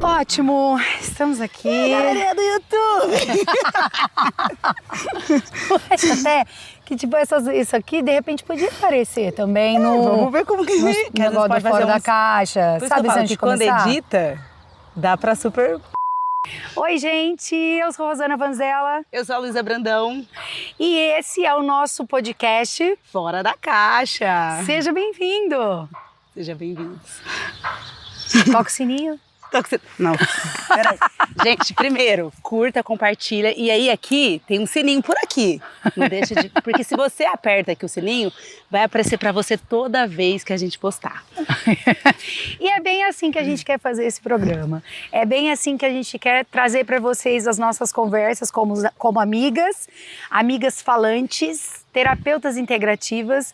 Ótimo, estamos aqui. Galerinha do YouTube! Acho até que tipo, isso aqui de repente podia aparecer também no... Vamos ver como que no fica. negócio do fora da caixa, Por isso sabe? que eu falo Antes de que quando começar. edita, dá pra super... Oi, gente, eu sou Rosana Vanzella Eu sou a Luísa Brandão, e esse é o nosso podcast. Fora da Caixa. Seja bem-vindo. Seja bem-vindos. Toca o sininho. Não, peraí. Gente, primeiro, curta, compartilha. E aí aqui, tem um sininho por aqui. Não deixa de... Porque se você aperta aqui o sininho, vai aparecer pra você toda vez que a gente postar. E é bem assim que a gente quer fazer esse programa. É bem assim que a gente quer trazer para vocês as nossas conversas como amigas falantes, terapeutas integrativas,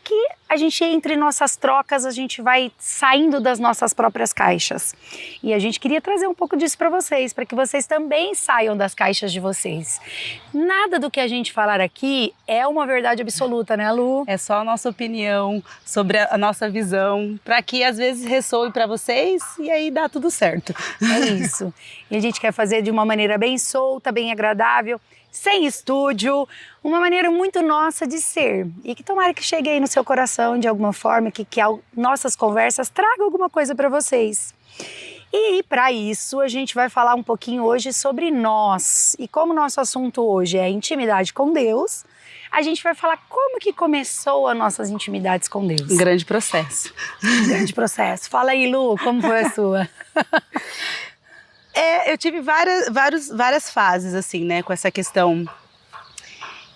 que a gente, entre nossas trocas, a gente vai saindo das nossas próprias caixas. E a gente queria trazer um pouco disso para vocês, para que vocês também saiam das caixas de vocês. Nada do que a gente falar aqui é uma verdade absoluta, né, Lu? É só a nossa opinião sobre a nossa visão, para que às vezes ressoe para vocês e aí dá tudo certo. É isso. E a gente quer fazer de uma maneira bem solta, bem agradável, sem estúdio, uma maneira muito nossa de ser. E que tomara que chegue aí no seu coração de alguma forma, que nossas conversas tragam alguma coisa para vocês. E para isso a gente vai falar um pouquinho hoje sobre nós. E como nosso assunto hoje é intimidade com Deus, a gente vai falar como que começou as nossas intimidades com Deus. Um grande processo. Um grande processo. Fala aí, Lu, como foi a sua? Eu tive várias fases, assim, né, com essa questão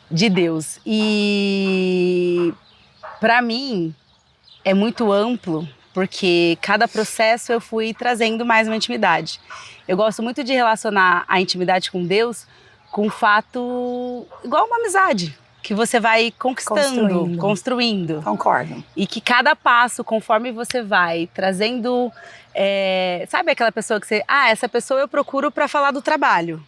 de Deus. E para mim é muito amplo, porque cada processo eu fui trazendo mais uma intimidade. Eu gosto muito de relacionar a intimidade com Deus com um fato igual uma amizade, que você vai conquistando, construindo. Concordo. E que cada passo, conforme você vai trazendo... sabe aquela pessoa que você... essa pessoa eu procuro para falar do trabalho.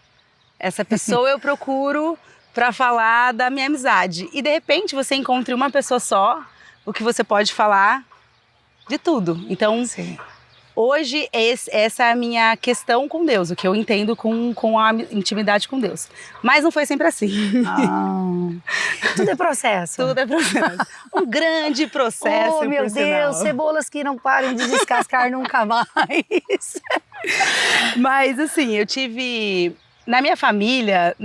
Essa pessoa eu procuro para falar da minha amizade. E de repente você encontra uma pessoa só, o que você pode falar de tudo. Então, sim, hoje essa é a minha questão com Deus, o que eu entendo com a intimidade com Deus. Mas não foi sempre assim. Tudo é processo. Tudo é processo. Um grande processo. Oh, meu Deus, cebolas que não param de descascar nunca mais. Mas assim, eu tive... Na minha família,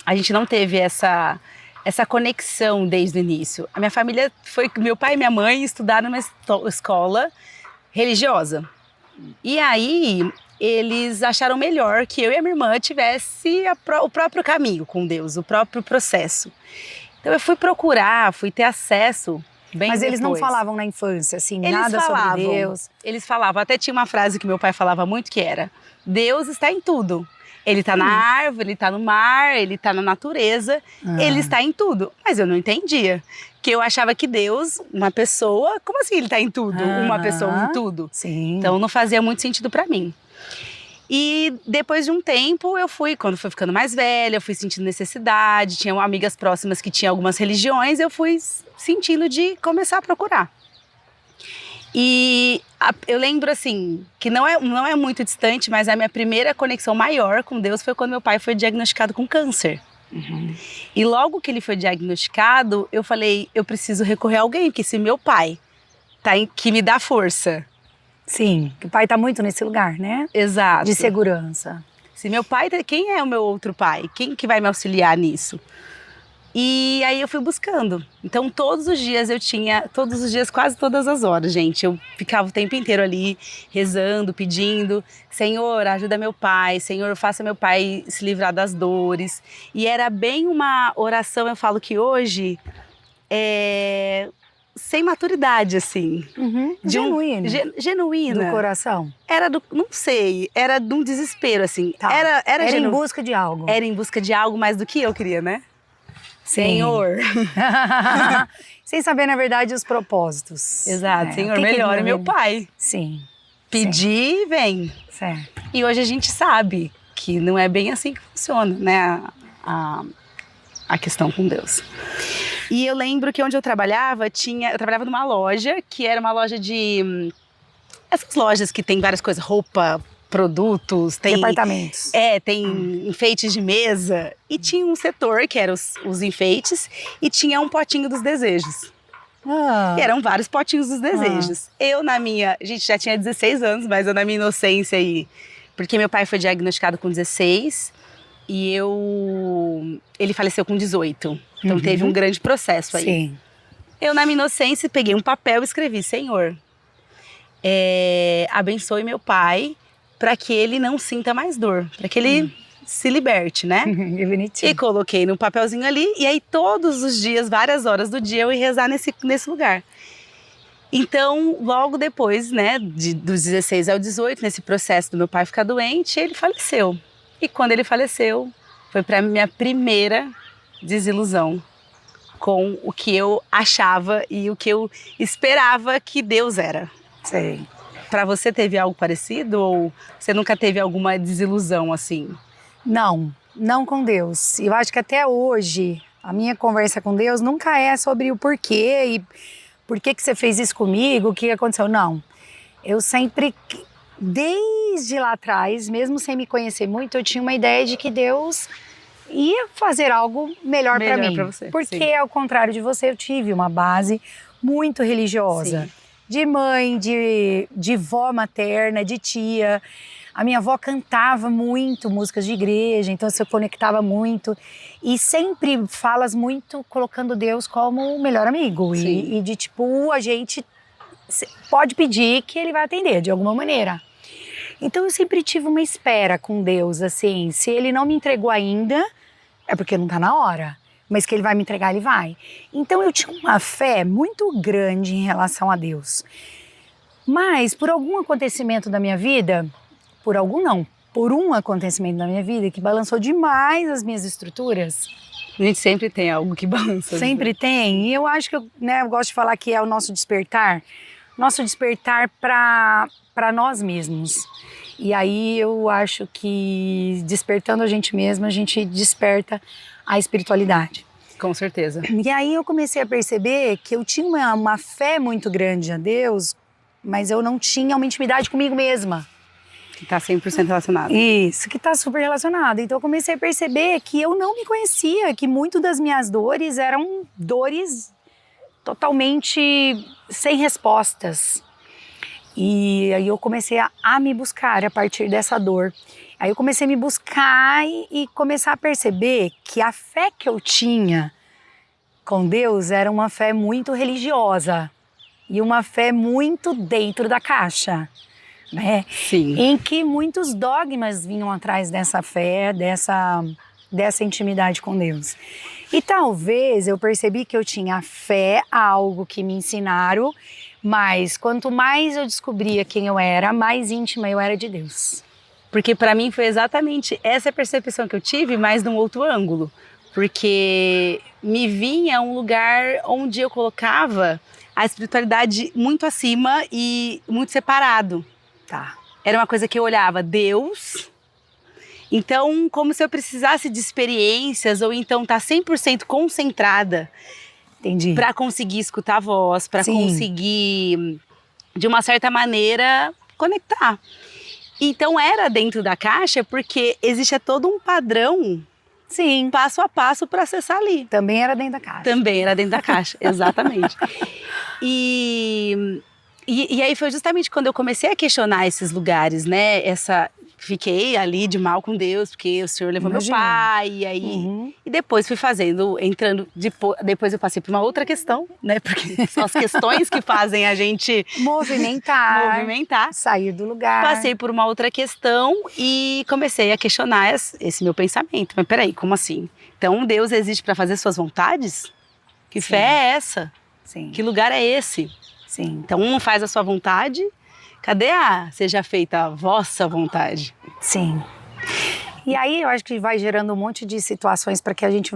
a gente não teve essa conexão desde o início. A minha família foi... Meu pai e minha mãe estudaram numa escola religiosa. E aí, eles acharam melhor que eu e a minha irmã tivesse o próprio caminho com Deus, o próprio processo. Então eu fui procurar, fui ter acesso bem Mas depois. eles não falavam na infância, assim, Eles nada falavam, sobre Deus? Eles falavam, até tinha uma frase que meu pai falava muito que era: Deus está em tudo. Ele está na árvore, ele está no mar, ele está na natureza, ele está em tudo. Mas eu não entendia, que eu achava que Deus, uma pessoa, como assim ele está em tudo? Uma pessoa em tudo? Sim. Então não fazia muito sentido para mim. E depois de um tempo quando fui ficando mais velha, eu fui sentindo necessidade, tinha amigas próximas que tinham algumas religiões, eu fui sentindo de começar a procurar. E eu lembro assim, que não é muito distante, mas a minha primeira conexão maior com Deus foi quando meu pai foi diagnosticado com câncer. E logo que ele foi diagnosticado, eu falei, eu preciso recorrer a alguém, porque se meu pai que me dá força. Sim, que o pai está muito nesse lugar, né? Exato. De segurança. Se meu pai, quem é o meu outro pai? Quem que vai me auxiliar nisso? E aí eu fui buscando. Então todos os dias, quase todas as horas, gente, eu ficava o tempo inteiro ali rezando, pedindo: Senhor, ajuda meu pai, Senhor, faça meu pai se livrar das dores. E era bem uma oração, eu falo que hoje sem maturidade, assim. Genuína. Do coração? Não sei, era de um desespero, assim. Tá. Era em busca de algo. Era em busca de algo mais do que eu queria, né? Senhor. Sem saber, na verdade, os propósitos. Exato, Senhor, melhore meu pai. Sim. Pedir, vem. Certo. E hoje a gente sabe que não é bem assim que funciona, né? A questão com Deus. E eu lembro que onde eu trabalhava numa loja, que era uma loja de essas lojas que tem várias coisas, roupa, produtos, tem Departamentos. tem enfeites de mesa. E tinha um setor que era os enfeites e tinha um potinho dos desejos. E eram vários potinhos dos desejos. Eu gente, já tinha 16 anos, mas eu na minha inocência aí, porque meu pai foi diagnosticado com 16 e ele faleceu com 18. Então teve um grande processo aí. Sim. Eu na minha inocência peguei um papel e escrevi: Senhor, abençoe meu pai para que ele não sinta mais dor, para que ele se liberte, né? Que bonitinho. E coloquei no papelzinho ali, e aí todos os dias, várias horas do dia, eu ia rezar nesse lugar. Então, logo depois, né, dos 16 ao 18, nesse processo do meu pai ficar doente, ele faleceu. E quando ele faleceu, foi para minha primeira desilusão com o que eu achava e o que eu esperava que Deus era. Sei. Para você teve algo parecido ou você nunca teve alguma desilusão assim? Não com Deus. Eu acho que até hoje a minha conversa com Deus nunca é sobre o porquê e por que você fez isso comigo, o que aconteceu. Não. Eu sempre, desde lá atrás, mesmo sem me conhecer muito, eu tinha uma ideia de que Deus ia fazer algo melhor para mim. Pra você, porque, sim. ao contrário de você, eu tive uma base muito religiosa. Sim. De mãe, de vó materna, de tia. A minha avó cantava muito músicas de igreja, então se conectava muito. E sempre falas muito colocando Deus como o melhor amigo. E de tipo, a gente pode pedir que ele vai atender de alguma maneira. Então eu sempre tive uma espera com Deus, assim, se ele não me entregou ainda, é porque não tá na hora. Mas que ele vai me entregar, ele vai. Então eu tinha uma fé muito grande em relação a Deus. Mas por algum acontecimento da minha vida, por um acontecimento da minha vida que balançou demais as minhas estruturas. A gente sempre tem algo que balança. Sempre tem. E eu acho que, eu gosto de falar que é o nosso despertar para nós mesmos. E aí eu acho que despertando a gente mesma, a gente desperta a espiritualidade. Com certeza. E aí eu comecei a perceber que eu tinha uma fé muito grande a Deus, mas eu não tinha uma intimidade comigo mesma. Que está 100% relacionado. Isso, que está super relacionado. Então eu comecei a perceber que eu não me conhecia, que muito das minhas dores eram dores totalmente sem respostas. E aí eu comecei a me buscar a partir dessa dor. Aí eu comecei a me buscar e começar a perceber que a fé que eu tinha com Deus era uma fé muito religiosa e uma fé muito dentro da caixa, né? Sim. Em que muitos dogmas vinham atrás dessa fé, dessa intimidade com Deus. E talvez eu percebi que eu tinha fé a algo que me ensinaram, mas quanto mais eu descobria quem eu era, mais íntima eu era de Deus. Porque para mim foi exatamente essa percepção que eu tive, mas num outro ângulo. Porque me vinha um lugar onde eu colocava a espiritualidade muito acima e muito separado. Tá. Era uma coisa que eu olhava Deus, então como se eu precisasse de experiências ou então estar 100% concentrada. Entendi. Para conseguir escutar a voz, para Sim. conseguir, de uma certa maneira, conectar. Então era dentro da caixa porque existe todo um padrão, Sim. passo a passo para acessar ali. Também era dentro da caixa. Também era dentro da caixa, exatamente. E aí foi justamente quando eu comecei a questionar esses lugares, né? Fiquei ali de mal com Deus, porque o Senhor levou Imagina. meu pai, e aí... E depois fui depois eu passei por uma outra questão, né? Porque são as questões que fazem a gente... Movimentar. Sair do lugar. Passei por uma outra questão e comecei a questionar esse meu pensamento. Mas peraí, como assim? Então Deus existe para fazer suas vontades? Que Sim. fé é essa? Sim. Que lugar é esse? Sim. Então um faz a sua vontade, cadê seja feita a vossa vontade? Sim. E aí eu acho que vai gerando um monte de situações para que a gente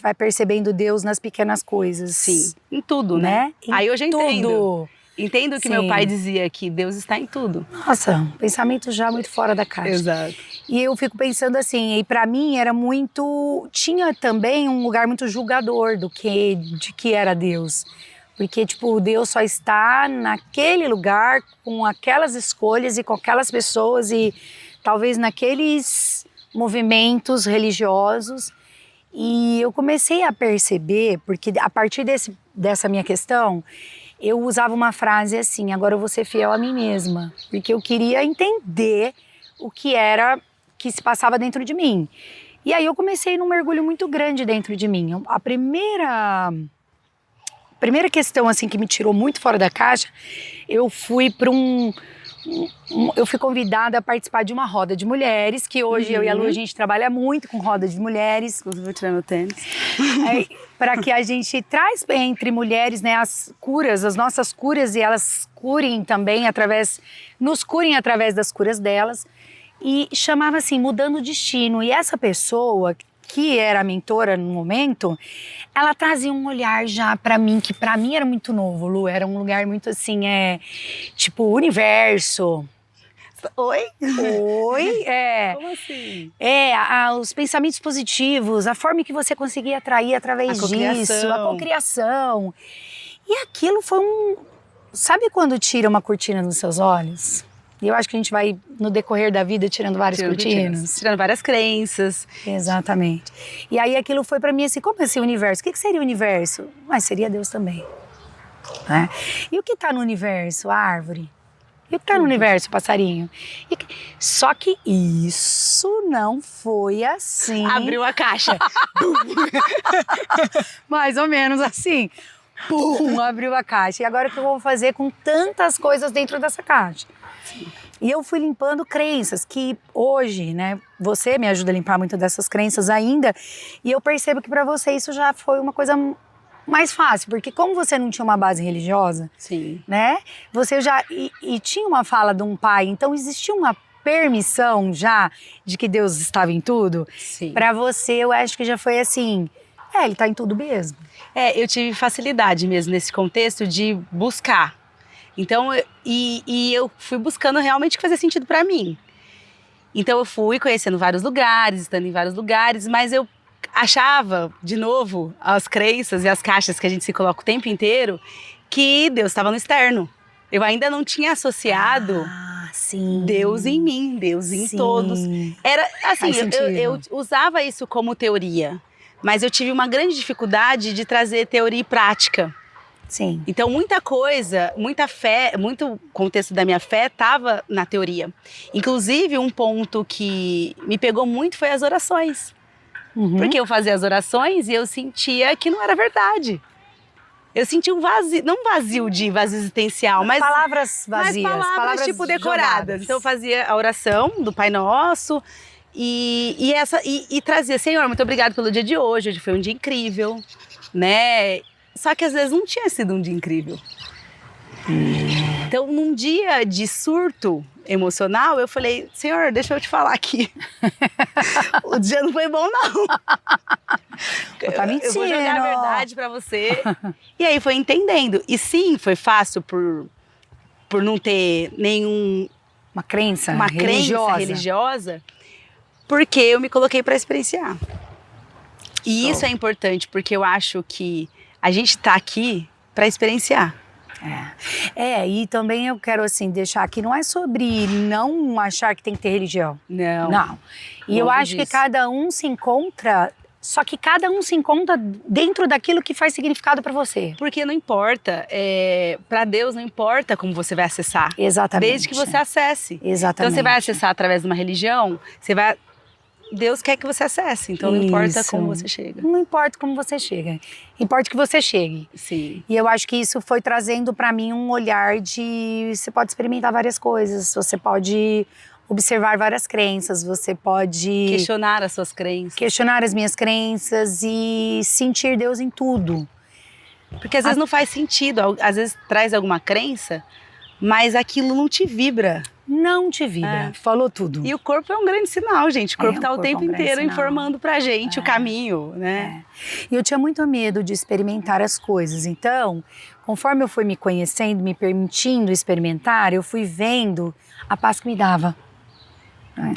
vai percebendo Deus nas pequenas coisas. Sim, em tudo, né? Aí eu já entendo. Tudo. Entendo que Sim. meu pai dizia que Deus está em tudo. Nossa, pensamento já muito fora da caixa. Exato. E eu fico pensando assim, e para mim era muito... Tinha também um lugar muito julgador de que era Deus. Porque, tipo, Deus só está naquele lugar, com aquelas escolhas e com aquelas pessoas e talvez naqueles movimentos religiosos. E eu comecei a perceber, porque a partir dessa minha questão, eu usava uma frase assim: agora eu vou ser fiel a mim mesma. Porque eu queria entender o que era que se passava dentro de mim. E aí eu comecei num mergulho muito grande dentro de mim. A primeira questão assim que me tirou muito fora da caixa, eu fui para eu fui convidada a participar de uma roda de mulheres, que hoje eu e a Lu, a gente trabalha muito com roda de mulheres. Inclusive, vou tirar meu tênis. Para que a gente traz entre mulheres, né, as curas, as nossas curas, e elas curem também nos curem através das curas delas. E chamava assim, Mudando o Destino. E essa pessoa, que era a mentora no momento, ela trazia um olhar já para mim, que para mim era muito novo, Lu. Era um lugar muito assim, tipo, universo. Oi? Oi? Como assim? Os pensamentos positivos, a forma que você conseguia atrair através disso, a cocriação. E aquilo foi Sabe quando tira uma cortina dos seus olhos? E eu acho que a gente vai, no decorrer da vida, tirando várias cortinas. Tirando várias crenças. Exatamente. E aí aquilo foi pra mim assim, como esse universo? O que seria o universo? Mas seria Deus também. Né? E o que tá no universo? A árvore. E o que tá no universo? O passarinho. Só que isso não foi assim. Abriu a caixa. Mais ou menos assim. Pum, abriu a caixa. E agora o que eu vou fazer com tantas coisas dentro dessa caixa? E eu fui limpando crenças que hoje, né, você me ajuda a limpar muito dessas crenças ainda, e eu percebo que para você isso já foi uma coisa mais fácil, porque como você não tinha uma base religiosa, sim, né, você já e tinha uma fala de um pai, então existia uma permissão já de que Deus estava em tudo. Para você eu acho que já foi assim, ele tá em tudo mesmo. Eu tive facilidade mesmo nesse contexto de buscar. Então, eu fui buscando realmente o que fazia sentido para mim. Então eu fui conhecendo vários lugares, estando em vários lugares, mas eu achava, de novo, as crenças e as caixas que a gente se coloca o tempo inteiro, que Deus estava no externo. Eu ainda não tinha associado Deus em mim, Deus em todos. Era assim, eu usava isso como teoria, mas eu tive uma grande dificuldade de trazer teoria e prática. Sim. Então muita coisa, muita fé, muito contexto da minha fé estava na teoria. Inclusive um ponto que me pegou muito foi as orações. Porque eu fazia as orações e eu sentia que não era verdade. Eu sentia um vazio, não um vazio de vazio existencial, mas palavras vazias, mas palavras tipo decoradas. Jogadas. Então eu fazia a oração do Pai Nosso e trazia: Senhor, muito obrigado pelo dia de hoje. Hoje foi um dia incrível, né? Só que às vezes não tinha sido um dia incrível. Então, num dia de surto emocional, eu falei: Senhor, deixa eu te falar aqui. O dia não foi bom, não. Tá mentindo. Eu vou jogar a verdade pra você. E aí foi entendendo. E sim, foi fácil por não ter uma crença religiosa, porque eu me coloquei para experienciar. E isso é importante, porque eu acho que a gente tá aqui para experienciar. E também eu quero assim deixar aqui, não é sobre não achar que tem que ter religião. Não. E eu acho que cada um se encontra, só que cada um se encontra dentro daquilo que faz significado para você. Porque não importa, para Deus não importa como você vai acessar. Exatamente. Desde que você acesse. Exatamente. Então você vai acessar através de uma religião, Deus quer que você acesse, então não importa como você chega. Não importa como você chega, importa que você chegue. Sim. E eu acho que isso foi trazendo para mim um olhar de você pode experimentar várias coisas, você pode observar várias crenças, você pode questionar as suas crenças. Questionar as minhas crenças e sentir Deus em tudo. Porque às vezes não faz sentido, às vezes traz alguma crença, mas aquilo não te vibra. Não te vibra, falou tudo. E o corpo é um grande sinal, gente. O corpo tá o tempo inteiro informando pra gente o caminho, né? E eu tinha muito medo de experimentar as coisas. Então, conforme eu fui me conhecendo, me permitindo experimentar, eu fui vendo a paz que me dava.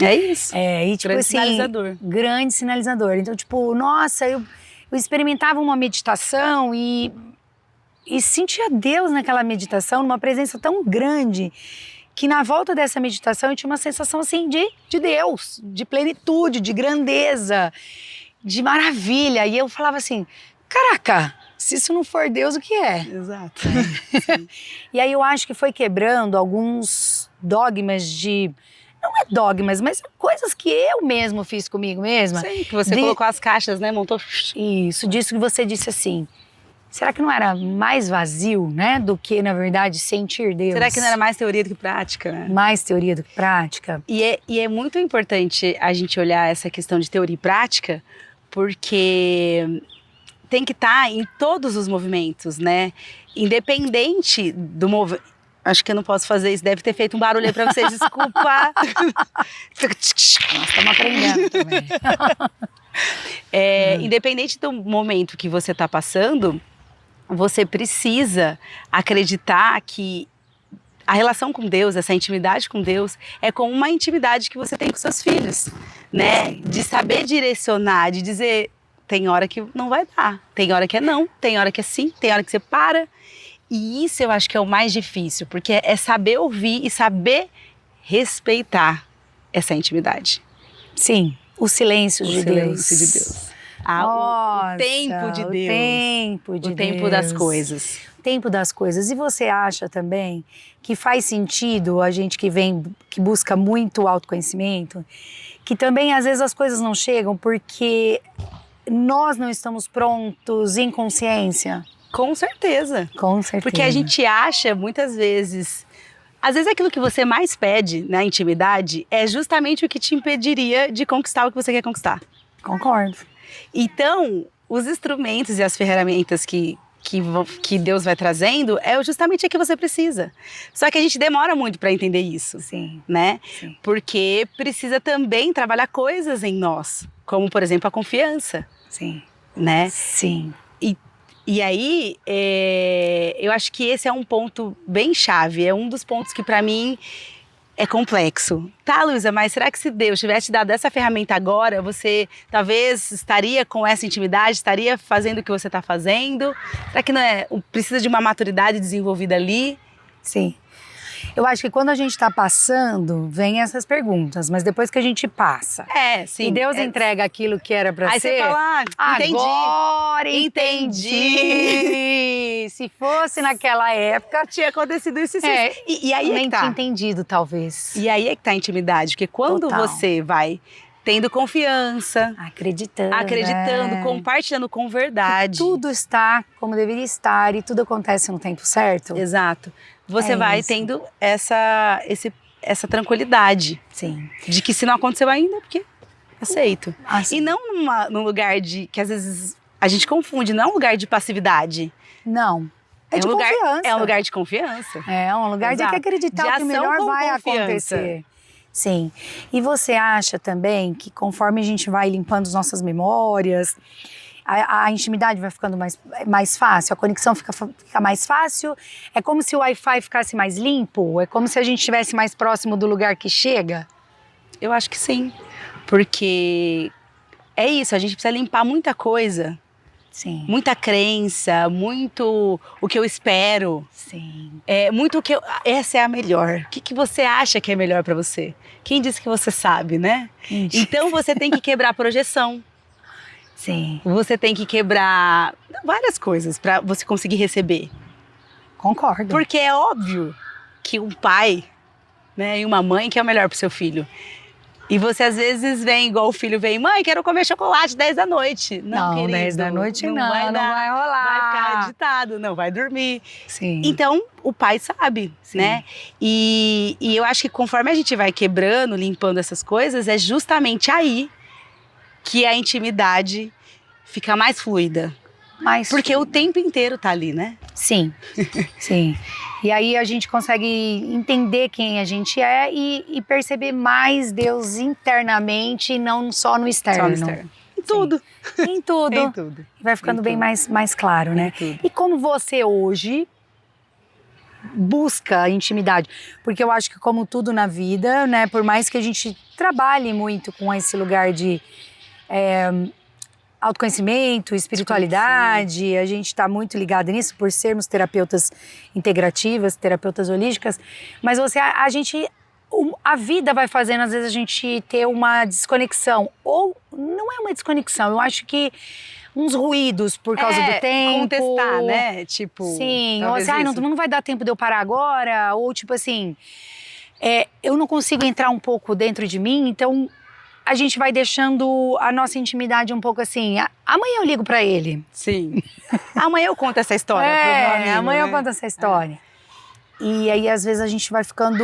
É isso. E tipo grande assim, sinalizador. Grande sinalizador. Então, tipo, nossa, eu experimentava uma meditação e e sentia Deus naquela meditação, numa presença tão grande, que na volta dessa meditação eu tinha uma sensação assim de Deus, de plenitude, de grandeza, de maravilha. E eu falava assim, caraca, se isso não for Deus, o que é? Exato. E aí eu acho que foi quebrando alguns dogmas não é dogmas, mas coisas que eu mesmo fiz comigo mesma. Sim, que você colocou as caixas, né? Montou. Isso, disso que você disse assim. Será que não era mais vazio, né? Do que, na verdade, sentir Deus? Será que não era mais teoria do que prática, né? Mais teoria do que prática? E é muito importante a gente olhar essa questão de teoria e prática, porque tem que estar em todos os movimentos, né? Independente do movimento. Acho que eu não posso fazer isso, deve ter feito um barulho aí pra vocês, desculpa. Nós estamos aprendendo também. Independente do momento que você está passando, você precisa acreditar que a relação com Deus, essa intimidade com Deus, é como uma intimidade que você tem com seus filhos, né? De saber direcionar, de dizer, tem hora que não vai dar, tem hora que é não, tem hora que é sim, tem hora que você para. E isso eu acho que é o mais difícil, porque é saber ouvir e saber respeitar essa intimidade. Sim, o silêncio de Deus. O silêncio de Deus. Nossa, o tempo de Deus. O tempo das coisas. O tempo das coisas. E você acha também que faz sentido a gente que busca muito autoconhecimento, que também às vezes as coisas não chegam porque nós não estamos prontos em consciência? Com certeza. Com certeza. Porque a gente acha muitas vezes... Às vezes aquilo que você mais pede na intimidade é justamente o que te impediria de conquistar o que você quer conquistar. Concordo. Então, os instrumentos e as ferramentas que Deus vai trazendo é justamente o que você precisa. Só que a gente demora muito para entender isso. Sim. Né? Sim. Porque precisa também trabalhar coisas em nós. Como, por exemplo, a confiança. Sim. Né? Sim. E aí, eu acho que esse é um ponto bem chave, é um dos pontos que para mim é complexo. Tá, Luísa, mas será que se Deus tivesse te dado essa ferramenta agora, você talvez estaria com essa intimidade, estaria fazendo o que você está fazendo? Será que não precisa de uma maturidade desenvolvida ali? Sim. Eu acho que quando a gente está passando, vem essas perguntas, mas depois que a gente passa, sim. E Deus entrega aquilo que era para ser. Aí você fala, entendi. Agora entendi. Se fosse naquela época, tinha acontecido isso. E aí nem tinha entendido, talvez. E aí é que tá a intimidade, porque quando você vai tendo confiança, acreditando, compartilhando com verdade, tudo está como deveria estar e tudo acontece no tempo certo. Exato. Você vai tendo essa tranquilidade. Sim. De que se não aconteceu ainda, porque aceito. E não num lugar que às vezes a gente confunde, não é um lugar de passividade. Não. É de confiança. É um lugar de confiança. É um lugar de acreditar que o melhor vai acontecer. Sim. E você acha também que conforme a gente vai limpando as nossas memórias, a intimidade vai ficando mais fácil, a conexão fica mais fácil? É como se o Wi-Fi ficasse mais limpo? É como se a gente estivesse mais próximo do lugar que chega? Eu acho que sim. Porque é isso, a gente precisa limpar muita coisa. Sim. Muita crença, muito o que eu espero. Sim. Muito o que essa é a melhor. O que você acha que é melhor para você? Quem disse que você sabe, né? Então você tem que quebrar a projeção. Sim. Você tem que quebrar várias coisas para você conseguir receber. Concordo. Porque é óbvio que um pai, né, e uma mãe quer o melhor pro seu filho. E você às vezes vem igual o filho vem, mãe, quero comer chocolate 10 da noite. Não, querido, 10 da noite não vai rolar. Vai ficar agitado, não vai dormir. Sim. Então, o pai sabe, né? E eu acho que conforme a gente vai quebrando, limpando essas coisas, é justamente aí que a intimidade fica mais fluida. Porque o tempo inteiro tá ali, né? Sim, sim. E aí a gente consegue entender quem a gente é e perceber mais Deus internamente e não só no externo. Só no externo. Em tudo. Em tudo. Em tudo. Vai ficando bem mais claro, né? E como você hoje busca a intimidade? Porque eu acho que como tudo na vida, né? Por mais que a gente trabalhe muito com esse lugar de autoconhecimento, espiritualidade, a gente está muito ligado nisso por sermos terapeutas integrativas, terapeutas holísticas, mas a vida vai fazendo às vezes a gente ter uma desconexão, ou não é uma desconexão, eu acho que uns ruídos por causa do tempo. Contestar, né? Tipo, sim, ou assim, não vai dar tempo de eu parar agora, ou tipo assim, eu não consigo entrar um pouco dentro de mim, então a gente vai deixando a nossa intimidade um pouco assim, amanhã eu ligo pra ele. Sim. Amanhã eu conto essa história pro meu amigo, amanhã né? eu conto essa história. E aí às vezes a gente vai ficando,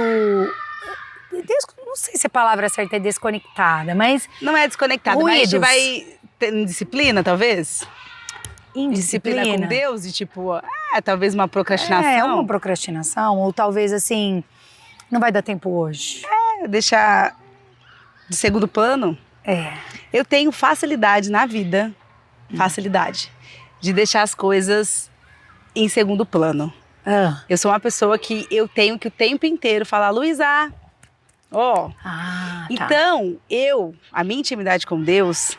não sei se a palavra certa é desconectada, mas Não é desconectado, mas a gente ruídos. vai ter indisciplina, talvez? Indisciplina com Deus e tipo, talvez uma procrastinação. uma procrastinação, ou talvez assim, não vai dar tempo hoje. Deixar de segundo plano. Eu tenho facilidade na vida, de deixar as coisas em segundo plano. Eu sou uma pessoa que eu tenho que o tempo inteiro falar, Luísa, Tá. Então, a minha intimidade com Deus,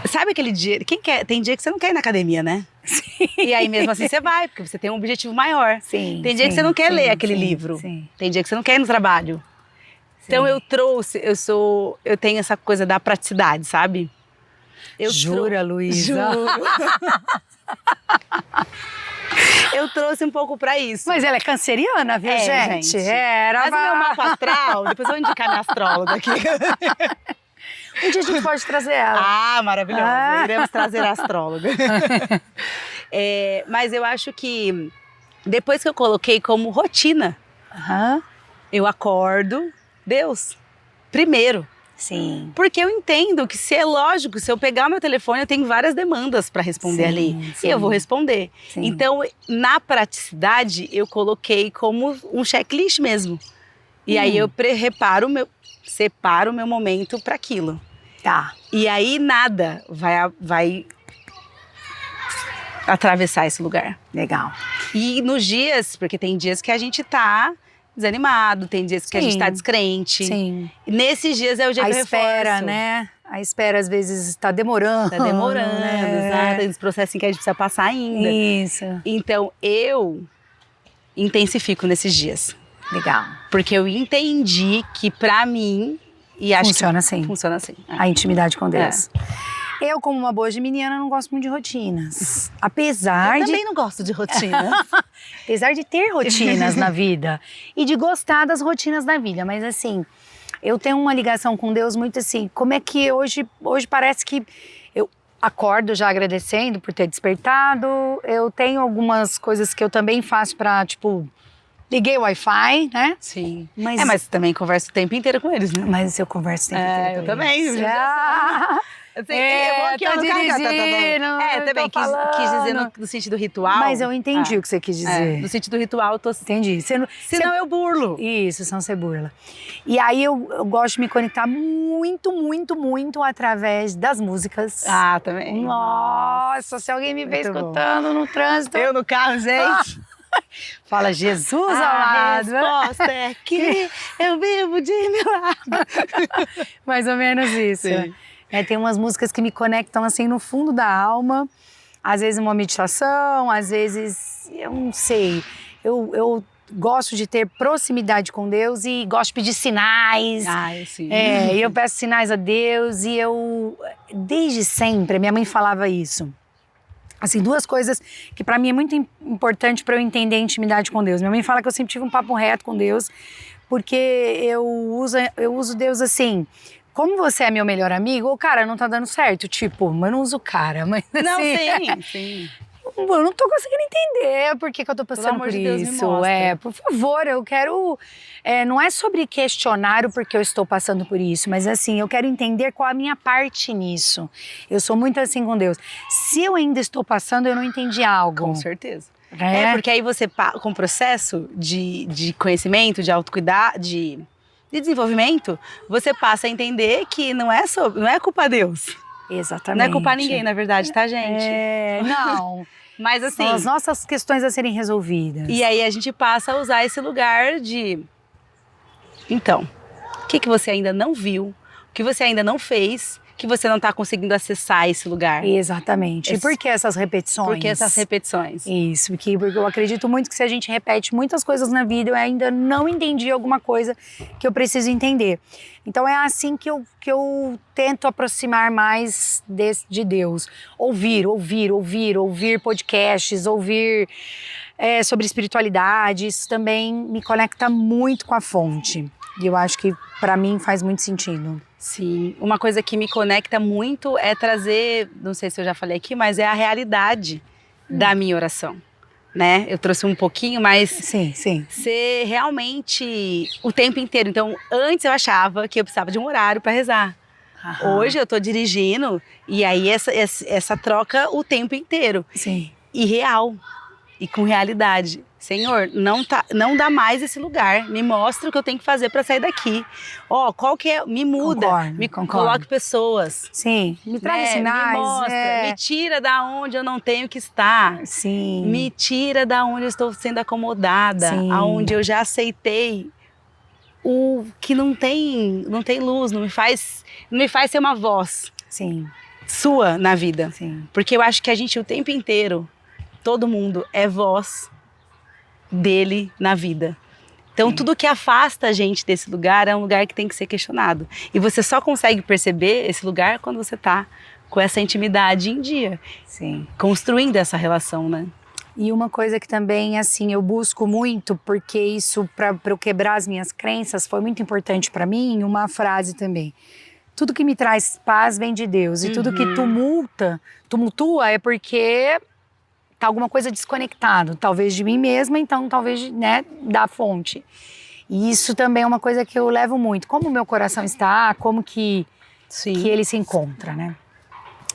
sabe aquele dia, tem dia que você não quer ir na academia, né? Sim. E aí mesmo assim você vai, porque você tem um objetivo maior. Sim, Tem dia que você não quer ler aquele livro. Sim. Tem dia que você não quer ir no trabalho. Então eu tenho essa coisa da praticidade, sabe? Jura, Luísa? Juro. Eu trouxe um pouco pra isso. Mas ela é canceriana, viu, gente? Mas o meu mapa astral, depois eu vou indicar minha astróloga aqui. Um dia a gente pode trazer ela. Maravilhosa. Iremos trazer a astróloga. Mas eu acho que depois que eu coloquei como rotina, eu acordo, Deus, primeiro. Sim. Porque eu entendo que se eu pegar o meu telefone, eu tenho várias demandas para responder ali. Sim. E eu vou responder. Sim. Então, na praticidade, eu coloquei como um checklist mesmo. E aí eu separo o meu momento para aquilo. Tá. E aí nada vai atravessar esse lugar. Legal. E nos dias, porque tem dias que a gente tá desanimado, tem dias que a gente tá descrente. Sim. Nesses dias é o dia que eu espera, reforço. né? A espera às vezes está demorando. Tá demorando, né? exato. Esse processo que a gente precisa passar ainda. Isso. Então eu intensifico nesses dias. Legal. Porque eu entendi que pra mim, e acho Funciona que assim. funciona assim. A intimidade com Deus. Eu, como uma boa geminiana, não gosto muito de rotinas. Apesar Eu de... também não gosto de rotina. Apesar de ter rotinas na vida e de gostar das rotinas da vida, mas assim, eu tenho uma ligação com Deus muito assim, como é que hoje parece que eu acordo já agradecendo por ter despertado, eu tenho algumas coisas que eu também faço pra, tipo, liguei o Wi-Fi, né? Sim. Mas, Mas também converso o tempo inteiro com eles, né? mas eu converso o tempo inteiro com eu também. eles. Assim, tô dirigindo, também tô quis dizer falando. no sentido ritual. Mas eu entendi o que você quis dizer. No sentido ritual, eu tô... Entendi. Senão eu burlo. Isso, senão você burla. E aí eu gosto de me conectar muito, muito, muito através das músicas. Também. Nossa, se alguém me vê Muito escutando no trânsito. Eu no carro, gente. Fala, Jesus A amado. resposta é que eu vivo de milagre. Mais ou menos isso. Sim. Tem umas músicas que me conectam assim no fundo da alma. Às vezes uma meditação, às vezes, eu não sei. Eu gosto de ter proximidade com Deus e gosto de pedir sinais. Sim. E eu peço sinais a Deus e desde sempre, minha mãe falava isso. Assim, duas coisas que pra mim é muito importante pra eu entender a intimidade com Deus. Minha mãe fala que eu sempre tive um papo reto com Deus, porque eu uso Deus assim... Como você é meu melhor amigo, o cara não tá dando certo. Tipo, eu não uso cara, mas assim... Não, sim. Eu não tô conseguindo entender por que eu tô passando amor por de Deus, me isso. mostra. Por favor, eu quero... não é sobre questionar o porquê eu estou passando por isso, mas assim, eu quero entender qual a minha parte nisso. Eu sou muito assim com Deus. Se eu ainda estou passando, eu não entendi algo. Com certeza. Porque aí você, com o processo de conhecimento, de autocuidado, de desenvolvimento, você passa a entender que não é culpa Deus. Exatamente. Não é culpar ninguém, na verdade, tá, gente? Não. Mas assim... São as nossas questões a serem resolvidas. E aí a gente passa a usar esse lugar de... Então, o que você ainda não viu, o que você ainda não fez, que você não está conseguindo acessar esse lugar. Exatamente. E por que essas repetições? Por que essas repetições? Isso, porque eu acredito muito que se a gente repete muitas coisas na vida, eu ainda não entendi alguma coisa que eu preciso entender. Então é assim que eu tento aproximar mais de Deus. Ouvir podcasts, ouvir sobre espiritualidade, isso também me conecta muito com a fonte. E eu acho que para mim faz muito sentido. Sim, uma coisa que me conecta muito é trazer, não sei se eu já falei aqui, mas é a realidade da minha oração, né? Eu trouxe um pouquinho, mas sim. ser realmente o tempo inteiro. Então, antes eu achava que eu precisava de um horário para rezar. Aham. Hoje eu tô dirigindo e aí essa troca o tempo inteiro. Sim. E real, e com realidade. Senhor, não dá mais esse lugar. Me mostra o que eu tenho que fazer para sair daqui. Qual que é? Me muda. Concordo. Coloque pessoas. Sim, me traz sinais. Me mostra, me tira da onde eu não tenho que estar. Sim. Me tira da onde eu estou sendo acomodada. Sim. Aonde eu já aceitei o que não tem luz, não me faz ser uma voz. Sim. Sua na vida. Sim. Porque eu acho que a gente o tempo inteiro, todo mundo é voz dele na vida. Então tudo que afasta a gente desse lugar é um lugar que tem que ser questionado. E você só consegue perceber esse lugar quando você tá com essa intimidade em dia. Sim. Construindo essa relação, né? E uma coisa que também, assim, eu busco muito, porque isso, para eu quebrar as minhas crenças, foi muito importante para mim, uma frase também. Tudo que me traz paz vem de Deus. E tudo que tumultua é porque tá alguma coisa desconectado, talvez de mim mesma, então talvez, né, da fonte. E isso também é uma coisa que eu levo muito. Como o meu coração está, como que ele se encontra, né?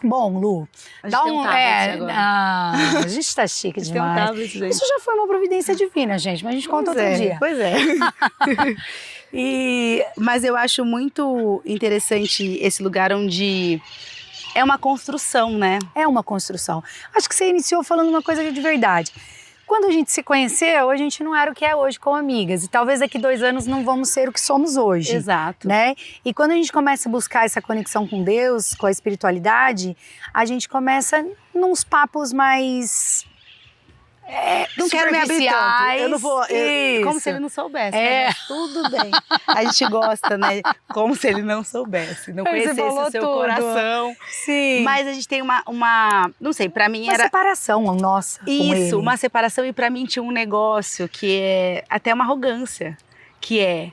Bom, Lu, dá um... a gente tá chique demais. Isso já foi uma providência divina, gente, mas a gente conta outro dia. Pois é. Mas eu acho muito interessante esse lugar onde é uma construção, né? É uma construção. Acho que você iniciou falando uma coisa de verdade. Quando a gente se conheceu, a gente não era o que é hoje como amigas. E talvez daqui 2 anos não vamos ser o que somos hoje. Exato. Né? E quando a gente começa a buscar essa conexão com Deus, com a espiritualidade, a gente começa nos papos mais... não quero me abrir tanto. Eu não vou. Como Isso. se ele não soubesse. Né? Mas tudo bem. A gente gosta, né? Como se ele não soubesse. Não conhecesse o seu coração. Sim. Mas a gente tem uma não sei, pra mim uma era... separação nossa com ele. Isso, uma separação. E pra mim tinha um negócio que é até uma arrogância. Que é,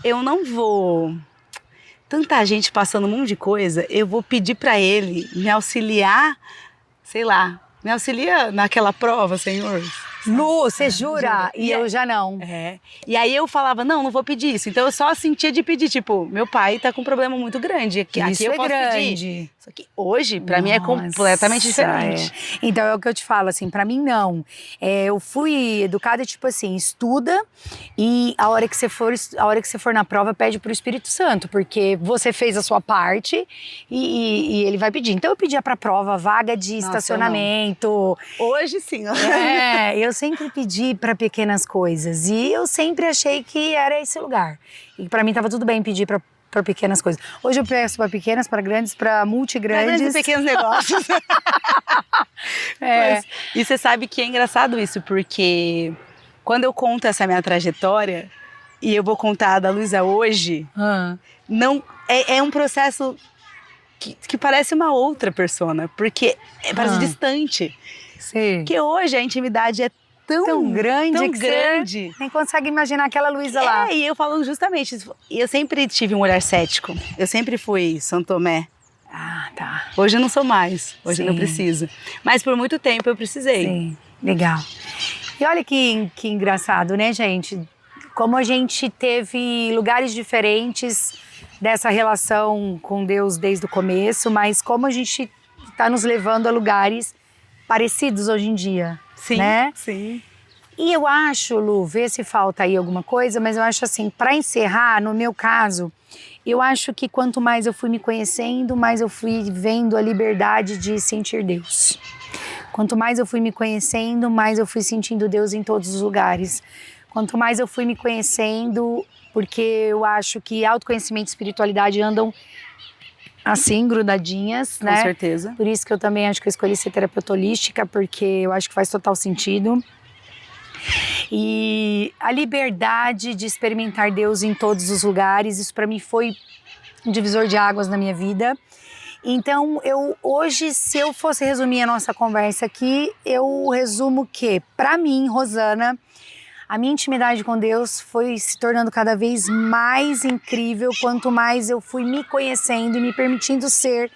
eu não vou... Tanta gente passando um monte de coisa, eu vou pedir pra ele me auxiliar, sei lá, me auxilia naquela prova, Senhor. Lu, você jura? E eu já não. E aí eu falava, não vou pedir isso. Então eu só sentia de pedir, tipo, meu pai tá com um problema muito grande. Aqui eu posso pedir. Só que hoje, pra mim, é completamente diferente. Então é o que eu te falo, assim, pra mim não. Eu fui educada, tipo assim, estuda e a hora que você for na prova, pede pro Espírito Santo, porque você fez a sua parte e ele vai pedir. Então eu pedia pra prova vaga de estacionamento. Hoje sim. Eu sempre pedi para pequenas coisas e eu sempre achei que era esse lugar. E para mim tava tudo bem pedir para pequenas coisas. Hoje eu peço para pequenas, para grandes, para multigrandes. Para grandes e pequenos negócios. E você sabe que é engraçado isso, porque quando eu conto essa minha trajetória e eu vou contar a da Luísa hoje, não é um processo que parece uma outra persona, porque parece distante. Sim. Porque hoje a intimidade é tão grande que você nem consegue imaginar aquela Luísa lá. E eu falo justamente, eu sempre tive um olhar cético. Eu sempre fui São Tomé. Tá. Hoje eu não sou mais, hoje eu não preciso. Mas por muito tempo eu precisei. Sim, legal. E olha que engraçado, né, gente? Como a gente teve lugares diferentes dessa relação com Deus desde o começo, mas como a gente está nos levando a lugares parecidos hoje em dia, né? Sim. E eu acho, Lu, vê se falta aí alguma coisa, mas eu acho assim, para encerrar, no meu caso, eu acho que quanto mais eu fui me conhecendo, mais eu fui vendo a liberdade de sentir Deus. Quanto mais eu fui me conhecendo, mais eu fui sentindo Deus em todos os lugares. Quanto mais eu fui me conhecendo, porque eu acho que autoconhecimento e espiritualidade andam assim, grudadinhas, Com né? certeza. Por isso que eu também acho que eu escolhi ser terapeuta holística, porque eu acho que faz total sentido. E a liberdade de experimentar Deus em todos os lugares, isso para mim foi um divisor de águas na minha vida. Então, hoje, se eu fosse resumir a nossa conversa aqui, eu resumo que, para mim, Rosana, a minha intimidade com Deus foi se tornando cada vez mais incrível quanto mais eu fui me conhecendo e me permitindo ser.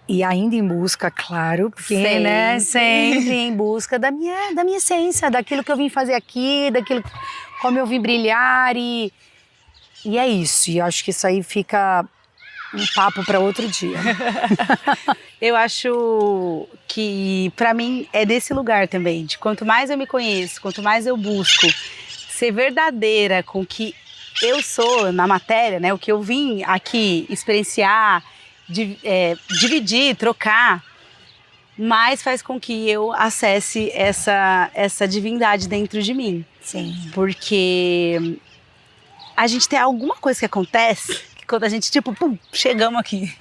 E ainda em busca, claro, porque, Sempre. né, sempre em busca da minha essência, daquilo que eu vim fazer aqui, daquilo como eu vim brilhar e é isso. E eu acho que isso aí fica um papo para outro dia. Eu acho que, para mim, é desse lugar também, de quanto mais eu me conheço, quanto mais eu busco ser verdadeira com o que eu sou na matéria, né, o que eu vim aqui experienciar, dividir, trocar, mais faz com que eu acesse essa divindade dentro de mim. Sim. Porque a gente tem alguma coisa que acontece que quando a gente, tipo, pum, chegamos aqui,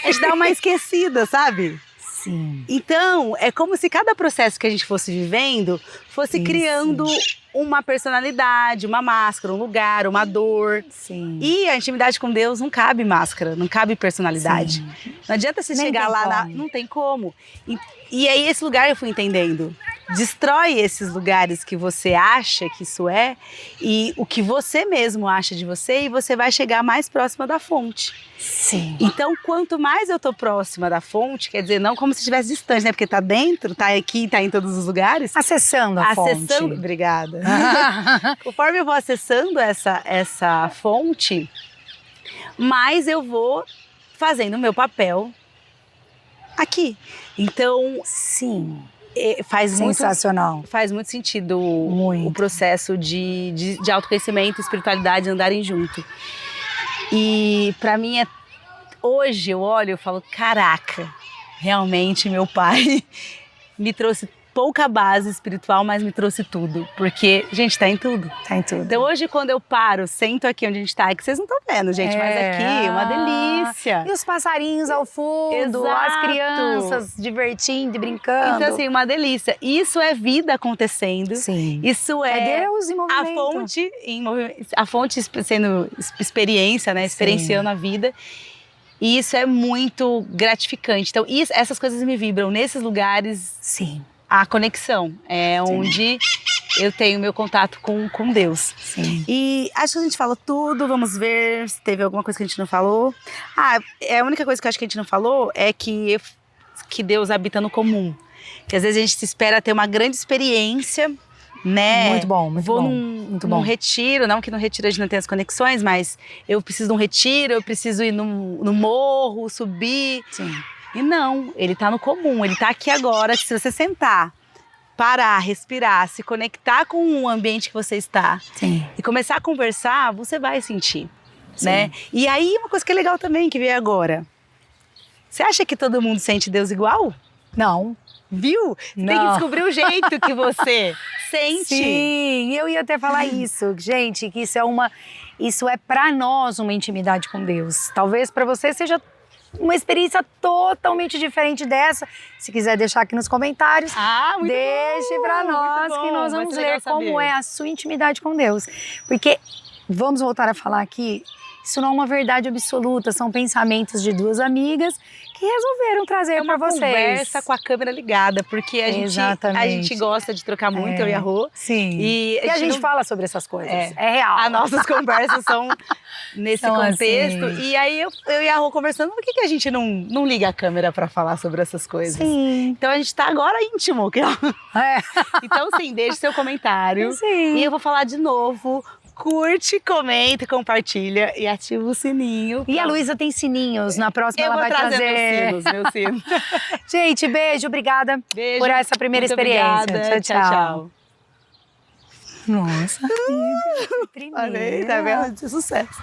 a gente dá uma esquecida, sabe? Sim. Então, é como se cada processo que a gente fosse vivendo fosse Sim, criando uma personalidade, uma máscara, um lugar, uma dor. Sim. E a intimidade com Deus não cabe máscara, não cabe personalidade. Sim. Não adianta você Nem chegar tem lá, como. não tem como. E aí esse lugar eu fui entendendo. Destrói esses lugares que você acha que isso é e o que você mesmo acha de você e você vai chegar mais próxima da fonte. Sim. Então, quanto mais eu tô próxima da fonte, quer dizer, não como se estivesse distante, né? Porque tá dentro, tá aqui, tá em todos os lugares. Acessando a fonte. Obrigada. Conforme eu vou acessando essa fonte, mais eu vou fazendo o meu papel aqui. Então, Sim. faz Sensacional. muito sentido Muito. o processo de autoconhecimento e espiritualidade andarem junto. E para mim, hoje eu olho e falo, caraca, realmente meu pai me trouxe pouca base espiritual, mas me trouxe tudo. Porque, gente, tá em tudo. Tá em tudo. Então hoje quando eu paro, sento aqui onde a gente tá, é que vocês não estão vendo, gente, mas aqui, uma delícia. E os passarinhos ao fundo, Exato. as crianças divertindo e brincando. Então assim, uma delícia. Isso é vida acontecendo. Sim. Isso É Deus em a movimento. fonte em movimento, a fonte sendo experiência, né, experienciando a vida. E isso é muito gratificante. Então, essas coisas me vibram nesses lugares. Sim. A conexão é onde eu tenho meu contato com Deus. Sim. E acho que a gente falou tudo, vamos ver se teve alguma coisa que a gente não falou. A única coisa que eu acho que a gente não falou é que Deus habita no comum. Que às vezes a gente se espera ter uma grande experiência, né? Muito bom, muito Vou bom. num retiro, não que no retiro a gente não tenha as conexões, mas eu preciso de um retiro, eu preciso ir no morro, subir. Sim. E não, ele tá no comum, ele tá aqui agora, que se você sentar, parar, respirar, se conectar com o ambiente que você está Sim. e começar a conversar, você vai sentir, Sim. né? E aí, uma coisa que é legal também, que veio agora. Você acha que todo mundo sente Deus igual? Não. Viu? Você tem que Não. descobrir o jeito que você sente. Sim, eu ia até falar isso, gente, que isso é para nós uma intimidade com Deus. Talvez para você seja uma experiência totalmente diferente dessa. Se quiser deixar aqui nos comentários, Muito deixe para nós que nós vamos ler como é a sua intimidade com Deus. Porque, vamos voltar a falar aqui, isso não é uma verdade absoluta, são pensamentos de duas amigas que resolveram trazer para vocês. Conversa com a câmera ligada, porque a gente gosta de trocar muito, eu e a Rô. Sim. E a gente fala sobre essas coisas. É real. As nossas conversas são nesse contexto. Assim. E aí eu e a Rô conversando, por que a gente não liga a câmera para falar sobre essas coisas? Sim. Então a gente tá agora íntimo. Então sim, deixe seu comentário. Sim. E eu vou falar de novo. Curte, comenta, compartilha e ativa o sininho. E a Luísa tem sininhos, na próxima ela vai trazer. Meus sinos. Gente, beijo, obrigada por essa primeira experiência. Obrigada. Tchau. Nossa, amiga, primeira. Olha aí, tá vendo? De sucesso.